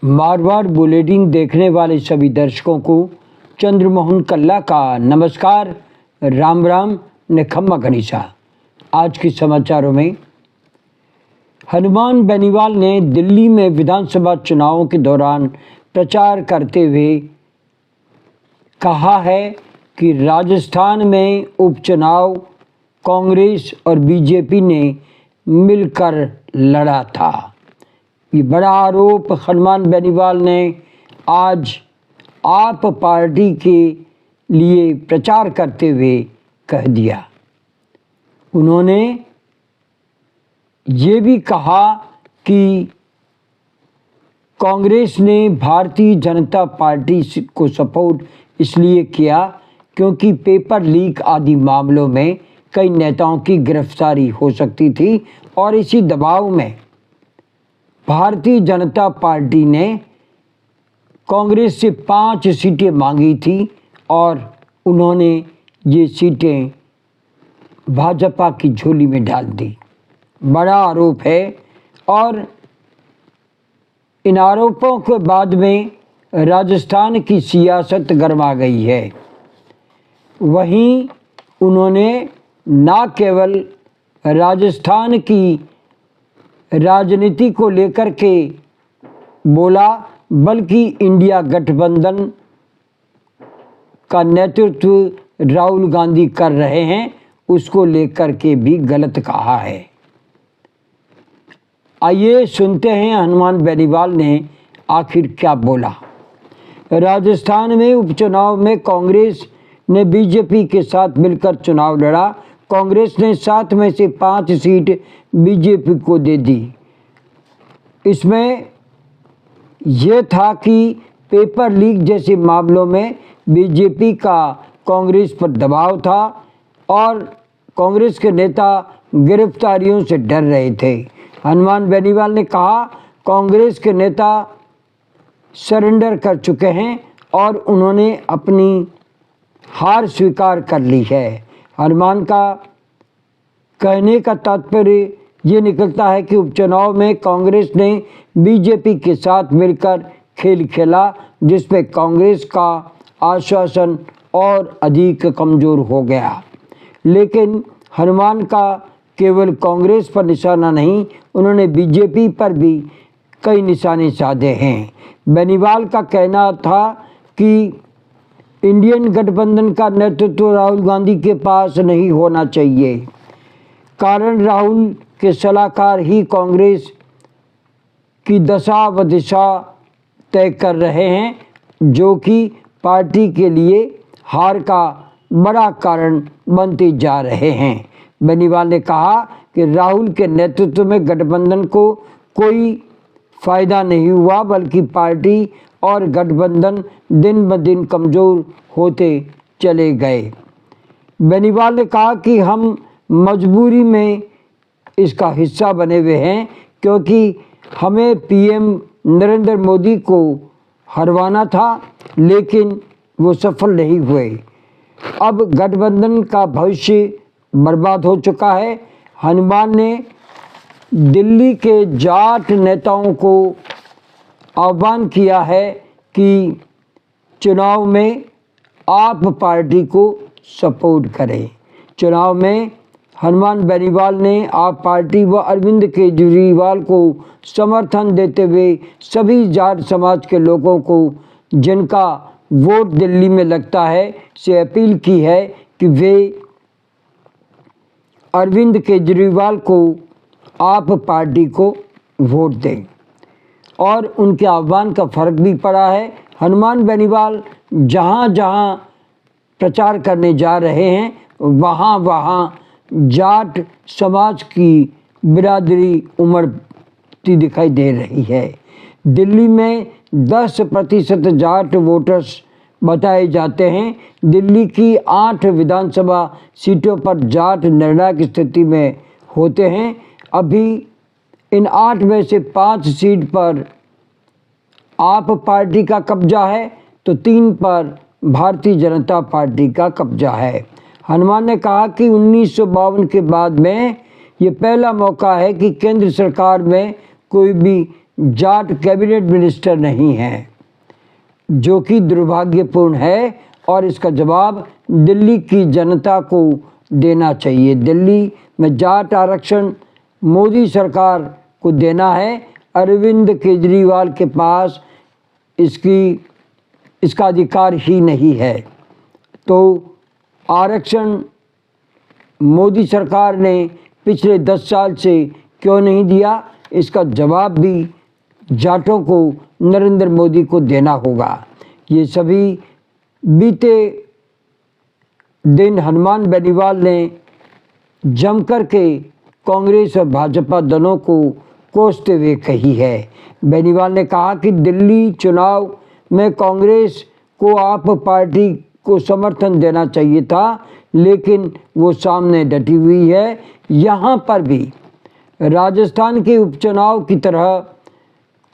Marwar bulletin देखने वाले सभी दर्शकों को चंद्रमोहन कल्ला का नमस्कार, राम राम ने खम्मा गणिसा। आज के समाचारों में हनुमान बेनीवाल ने दिल्ली में विधानसभा चुनावों के दौरान प्रचार करते हुए कहा है कि राजस्थान में उपचुनाव कांग्रेस और बीजेपी ने मिलकर लड़ा था। ये बड़ा आरोप हनुमान बेनीवाल ने आज आप पार्टी के लिए प्रचार करते हुए कह दिया। उन्होंने ये भी कहा कि कांग्रेस ने भारतीय जनता पार्टी को सपोर्ट इसलिए किया क्योंकि पेपर लीक आदि मामलों में कई नेताओं की गिरफ्तारी हो सकती थी और इसी दबाव में भारतीय जनता पार्टी ने कांग्रेस से 5 सीटें मांगी थी और उन्होंने ये सीटें भाजपा की झोली में डाल दी। बड़ा आरोप है और इन आरोपों के बाद में राजस्थान की सियासत गरमा गई है। वहीं उन्होंने न केवल राजस्थान की राजनीति को लेकर के बोला बल्कि इंडिया गठबंधन का नेतृत्व राहुल गांधी कर रहे हैं उसको लेकर के भी गलत कहा है। आइए सुनते हैं हनुमान बेनीवाल ने आखिर क्या बोला। राजस्थान में उपचुनाव में कांग्रेस ने बीजेपी के साथ मिलकर चुनाव लड़ा। कांग्रेस ने 7 में से 5 सीट बीजेपी को दे दी। इसमें यह था कि पेपर लीक जैसे मामलों में बीजेपी का कांग्रेस पर दबाव था और कांग्रेस के नेता गिरफ्तारियों से डर रहे थे। हनुमान बेनीवाल ने कहा कांग्रेस के नेता सरेंडर कर चुके हैं और उन्होंने अपनी हार स्वीकार कर ली है। हनुमान का कहने का तात्पर्य ये निकलता है कि उपचुनाव में कांग्रेस ने बीजेपी के साथ मिलकर खेल खेला जिसमें कांग्रेस का आश्वासन और अधिक कमज़ोर हो गया। लेकिन हनुमान का केवल कांग्रेस पर निशाना नहीं, उन्होंने बीजेपी पर भी कई निशाने साधे हैं। बेनीवाल का कहना था कि इंडियन गठबंधन का नेतृत्व राहुल गांधी के पास नहीं होना चाहिए, कारण राहुल के सलाहकार ही कांग्रेस की दशा व दिशा तय कर रहे हैं जो कि पार्टी के लिए हार का बड़ा कारण बनते जा रहे हैं। बेनीवाल ने कहा कि राहुल के नेतृत्व में गठबंधन को कोई फायदा नहीं हुआ बल्कि पार्टी और गठबंधन दिन ब दिन कमज़ोर होते चले गए। बेनीवाल ने कहा कि हम मजबूरी में इसका हिस्सा बने हुए हैं क्योंकि हमें पीएम नरेंद्र मोदी को हरवाना था लेकिन वो सफल नहीं हुए। अब गठबंधन का भविष्य बर्बाद हो चुका है। हनुमान ने दिल्ली के जाट नेताओं को आह्वान किया है कि चुनाव में आप पार्टी को सपोर्ट करें। चुनाव में हनुमान बेनीवाल ने आप पार्टी व अरविंद केजरीवाल को समर्थन देते हुए सभी जाट समाज के लोगों को जिनका वोट दिल्ली में लगता है से अपील की है कि वे अरविंद केजरीवाल को आप पार्टी को वोट दें और उनके आह्वान का फर्क भी पड़ा है। हनुमान बेनीवाल जहाँ जहाँ प्रचार करने जा रहे हैं वहाँ वहाँ जाट समाज की बिरादरी उमड़ती दिखाई दे रही है। दिल्ली में 10% जाट वोटर्स बताए जाते हैं। दिल्ली की 8 विधानसभा सीटों पर जाट निर्णायक स्थिति में होते हैं। अभी इन 8 में से 5 सीट पर आप पार्टी का कब्जा है तो 3 पर भारतीय जनता पार्टी का कब्जा है। हनुमान ने कहा कि 1952 के बाद में ये पहला मौका है कि केंद्र सरकार में कोई भी जाट कैबिनेट मिनिस्टर नहीं हैं, जो कि दुर्भाग्यपूर्ण है और इसका जवाब दिल्ली की जनता को देना चाहिए। दिल्ली में जाट आरक्षण मोदी सरकार को देना है। अरविंद केजरीवाल के पास इसका अधिकार ही नहीं है। तो आरक्षण मोदी सरकार ने पिछले 10 साल से क्यों नहीं दिया, इसका जवाब भी जाटों को नरेंद्र मोदी को देना होगा। ये सभी बीते दिन हनुमान बेनीवाल ने जम कर के कांग्रेस और भाजपा दोनों को कोसते हुए कही है। बेनीवाल ने कहा कि दिल्ली चुनाव में कांग्रेस को आप पार्टी को समर्थन देना चाहिए था, लेकिन वो सामने डटी हुई है। यहाँ पर भी राजस्थान के उपचुनाव की तरह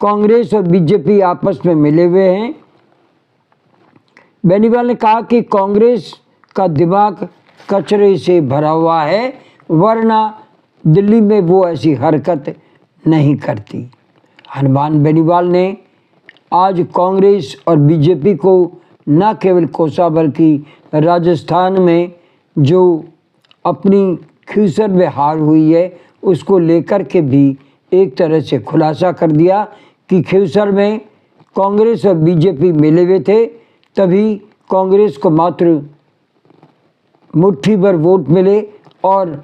कांग्रेस और बीजेपी आपस में मिले हुए हैं। बेनीवाल ने कहा कि कांग्रेस का दिमाग कचरे से भरा हुआ है, वरना दिल्ली में वो ऐसी हरकत नहीं करती। हनुमान बेनीवाल ने आज कांग्रेस और बीजेपी को न केवल कोसा बल्कि राजस्थान में जो अपनी खीसर में हार हुई है उसको लेकर के भी एक तरह से खुलासा कर दिया कि खीसर में कांग्रेस और बीजेपी मिले हुए थे, तभी कांग्रेस को मात्र मुट्ठी भर वोट मिले और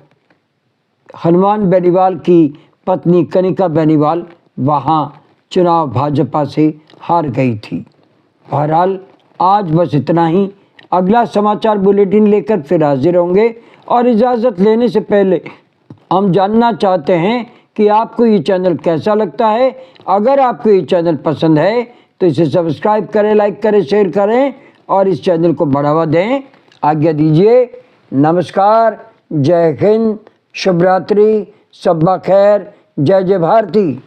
हनुमान बेनीवाल की पत्नी कनिका बेनीवाल वहाँ चुनाव भाजपा से हार गई थी। बहरहाल आज बस इतना ही। अगला समाचार बुलेटिन लेकर फिर हाजिर होंगे और इजाज़त लेने से पहले हम जानना चाहते हैं कि आपको ये चैनल कैसा लगता है। अगर आपको ये चैनल पसंद है तो इसे सब्सक्राइब करें, लाइक करें, शेयर करें और इस चैनल को बढ़ावा दें। आज्ञा दीजिए। नमस्कार, जय हिंद, शुभ रात्रि, शब्बा खैर, जय जय भारती।